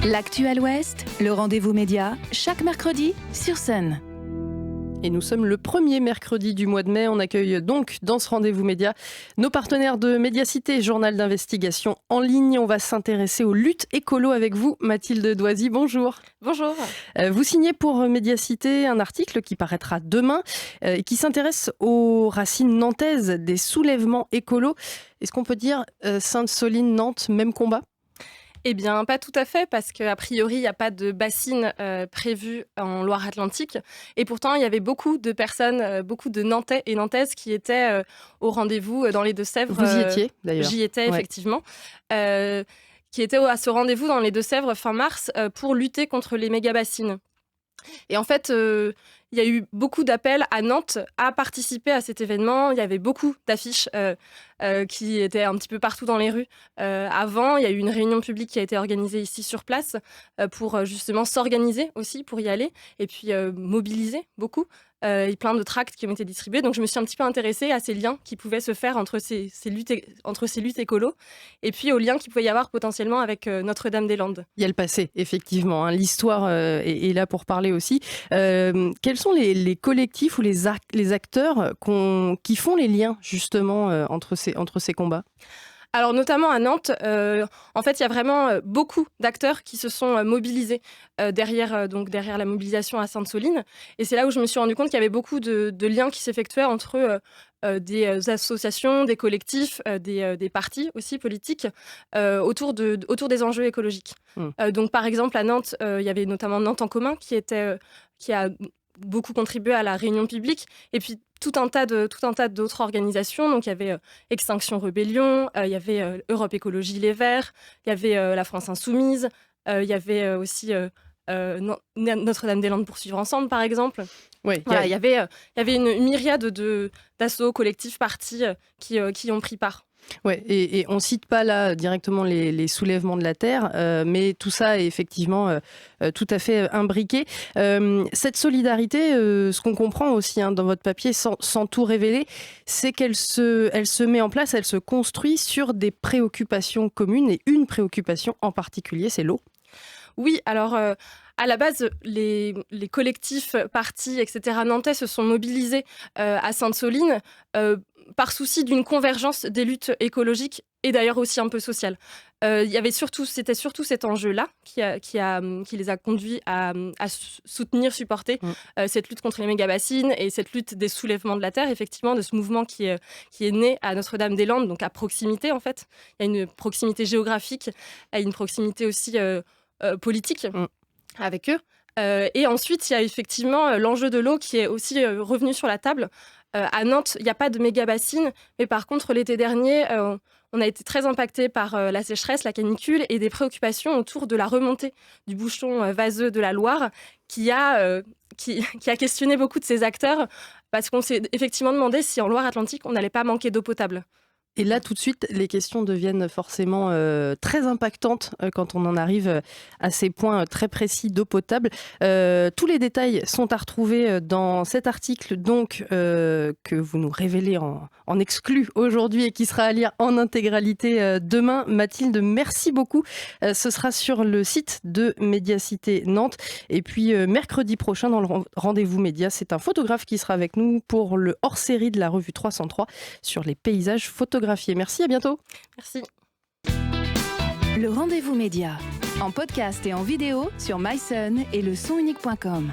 L'Actu Ouest, le rendez-vous média, chaque mercredi sur Sun. Et nous sommes le premier mercredi du mois de mai. On accueille donc dans ce rendez-vous média nos partenaires de Médiacité, journal d'investigation en ligne. On va s'intéresser aux luttes écolo avec vous, Mathilde Doisy. Bonjour. Bonjour. Vous signez pour Médiacité un article qui paraîtra demain et qui s'intéresse aux racines nantaises des soulèvements écolos. Est-ce qu'on peut dire Sainte-Soline-Nantes, même combat ? Eh bien, pas tout à fait, parce qu'a priori, il n'y a pas de bassine prévue en Loire-Atlantique. Et pourtant, il y avait beaucoup de personnes, beaucoup de Nantais et Nantaises qui étaient au rendez-vous dans les Deux-Sèvres. Vous y étiez, d'ailleurs. J'y étais, effectivement. Qui étaient à ce rendez-vous dans les Deux-Sèvres fin mars pour lutter contre les méga-bassines. Et en fait, il y a eu beaucoup d'appels à Nantes à participer à cet événement. Il y avait beaucoup d'affiches qui étaient un petit peu partout dans les rues. Avant, il y a eu une réunion publique qui a été organisée ici sur place pour justement s'organiser aussi pour y aller et puis mobiliser beaucoup. Et plein de tracts qui ont été distribués. Donc, je me suis un petit peu intéressée à ces liens qui pouvaient se faire entre ces luttes écolos et puis aux liens qu'il pouvait y avoir potentiellement avec Notre-Dame-des-Landes. Il y a le passé, effectivement. L'histoire est là pour parler aussi. Quels sont les collectifs ou les acteurs qui font les liens, justement, entre ces combats ? Alors notamment à Nantes, en fait, il y a vraiment beaucoup d'acteurs qui se sont mobilisés derrière la mobilisation à Sainte-Soline. Et c'est là où je me suis rendu compte qu'il y avait beaucoup de liens qui s'effectuaient entre des associations, des collectifs, des partis aussi politiques autour des enjeux écologiques. Donc par exemple à Nantes, il y avait notamment Nantes en commun qui a beaucoup contribué à la réunion publique. Et puis tout un tas d'autres organisations. Donc, il y avait Extinction Rebellion, il y avait Europe Écologie Les Verts, il y avait la France Insoumise, il y avait aussi Notre-Dame-des-Landes pour Suivre Ensemble, par exemple. Oui, voilà, il y avait une myriade d'assauts, collectifs, partis qui ont pris part. Ouais, et on ne cite pas là directement les soulèvements de la Terre, mais tout ça est effectivement tout à fait imbriqué. Cette solidarité, ce qu'on comprend aussi dans votre papier, sans tout révéler, c'est qu'elle se met en place, elle se construit sur des préoccupations communes, et une préoccupation en particulier, c'est l'eau. Oui, alors à la base, les collectifs, partis, etc. nantais se sont mobilisés à Sainte-Soline par souci d'une convergence des luttes écologiques et d'ailleurs aussi un peu sociales. C'était surtout cet enjeu-là qui les a conduits à soutenir, supporter cette lutte contre les méga-bassines et cette lutte des soulèvements de la Terre, effectivement, de ce mouvement qui est né à Notre-Dame-des-Landes, donc à proximité en fait. Il y a une proximité géographique, il y a une proximité aussi politique avec eux. Et ensuite, il y a effectivement l'enjeu de l'eau qui est aussi revenu sur la table. À Nantes, il n'y a pas de méga-bassine, mais par contre, l'été dernier, on a été très impacté par la sécheresse, la canicule et des préoccupations autour de la remontée du bouchon vaseux de la Loire qui a questionné beaucoup de ces acteurs parce qu'on s'est effectivement demandé si en Loire-Atlantique, on n'allait pas manquer d'eau potable. Et là, tout de suite, les questions deviennent forcément très impactantes quand on en arrive à ces points très précis d'eau potable. Tous les détails sont à retrouver dans cet article donc, que vous nous révélez en exclu aujourd'hui et qui sera à lire en intégralité demain. Mathilde, merci beaucoup. Ce sera sur le site de Médiacité Nantes. Et puis mercredi prochain, dans le rendez-vous média, c'est un photographe qui sera avec nous pour le hors-série de la revue 303 sur les paysages photographiés. Merci, à bientôt. Merci. Le rendez-vous média, en podcast et en vidéo sur mysun et lesonunique.com.